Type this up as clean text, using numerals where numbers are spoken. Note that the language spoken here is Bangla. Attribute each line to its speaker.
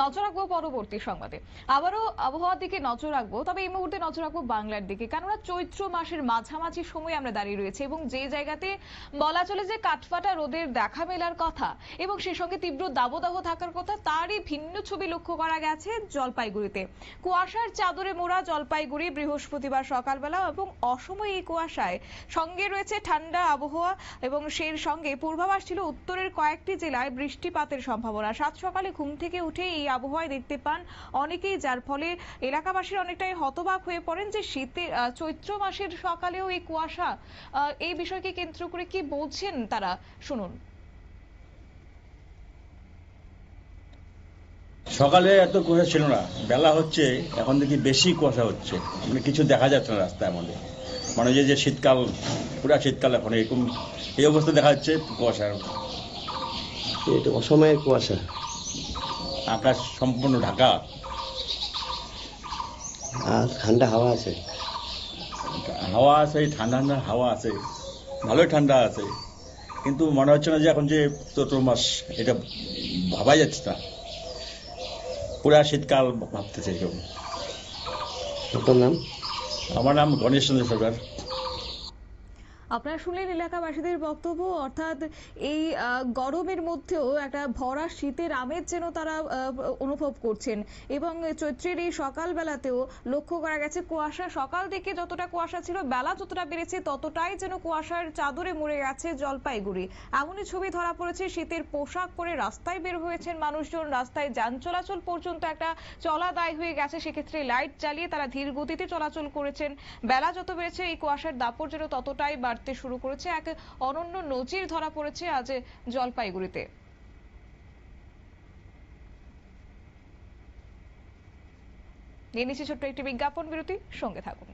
Speaker 1: নজর রাখবো পরবর্তী সংবাদে। আবারও আবহাওয়ার দিকে নজর রাখবো, তবে এই মুহূর্তে নজর রাখবো বাংলার দিকে, কেননা চৈত্র মাসের মাঝামাঝি সময় আমরা দাঁড়িয়ে রয়েছে এবং যে জায়গাতে বলা চলে যে কাঠফাটা রোদের দেখা মেলার কথা এবং সেই সঙ্গে তীব্র দাবদাহ থাকার কথা, তারই ভিন্ন ছবি লক্ষ্য করা গেছে জলপাইগুড়িতে। কুয়াশার চাদরে মোড়া জলপাইগুড়ি বৃহস্পতিবার সকালবেলা এবং অসময়ে এই কুয়াশায় সঙ্গে রয়েছে ঠান্ডা আবহাওয়া এবং সেই সঙ্গে পূর্বাভাস ছিল উত্তরের কয়েকটি জেলায় বৃষ্টিপাতের সম্ভাবনা। সাত সকালে ঘুম থেকে উঠে এই আবহাওয়ায় দেখতে পান অনেকেই, যার ফলে এলাকাবাসীর অনেকটাই হতবাক হয়ে পড়েন যে শীতে চৈত্র মাসের সকালেও এই কুয়াশা। এই বিষয়কে কেন্দ্র করে কি বলছেন তারা, শুনুন।
Speaker 2: সকালে এত কুয়াশা ছিল না, বেলা হচ্ছে এখন দেখি বেশি কুয়াশা হচ্ছে, মানে কিছু দেখা যাচ্ছে না রাস্তায় আমাদের, মানে যে শীতকাল, পুরা শীতকাল এখন এরকম এই অবস্থা দেখা যাচ্ছে কুয়াশার।
Speaker 3: এটা অসময়ের কুয়াশা,
Speaker 2: আকাশ সম্পূর্ণ ঢাকা
Speaker 3: আর ঠান্ডা হাওয়া আছে।
Speaker 2: হাওয়া আছে, ঠান্ডা ঠান্ডা হাওয়া আছে, ভালোই ঠান্ডা আছে, কিন্তু মনে হচ্ছে না যে এখন যে চৈত্র মাস এটা ভাবাই যাচ্ছে না, পুরা শীতকাল ভাবতেছে এরকম।
Speaker 3: আপনার নাম?
Speaker 2: আমার নাম গণেশ চন্দ্র সরকার।
Speaker 1: আপনারা শুনলেন এলাকাবাসীদের বক্তব্য, অর্থাৎ এই গরমের মধ্যেও একটা ভরা শীতের আমেজ যেন তারা অনুভব করছেন এবং চৈত্রের এই সকালবেলাতেও লক্ষ্য করা গেছে কুয়াশা, সকাল থেকে যতটা কুয়াশা ছিল বেলা যতটা বেড়েছে ততটাই যেন কুয়াশার চাদরে মুড়ে গেছে জলপাইগুড়ি। এমনই ছবি ধরা পড়েছে। শীতের পোশাক পরে রাস্তায় বের হয়েছেন মানুষজন, রাস্তায় যান চলাচল পর্যন্ত একটা চলা দায় হয়ে গেছে, সেক্ষেত্রে লাইট জ্বালিয়ে তারা ধীর গতিতে চলাচল করেছেন। বেলা যত বেড়েছে এই কুয়াশার দাপট যেন ততটাই বাড়তে শুরু করেছে। এক অনন্য নজির ধরা পড়েছে আজ জলপাইগুড়িতে। নিয়ে নিচ্ছি ছোট্ট একটি বিজ্ঞাপন বিরতি, সঙ্গে থাকুন।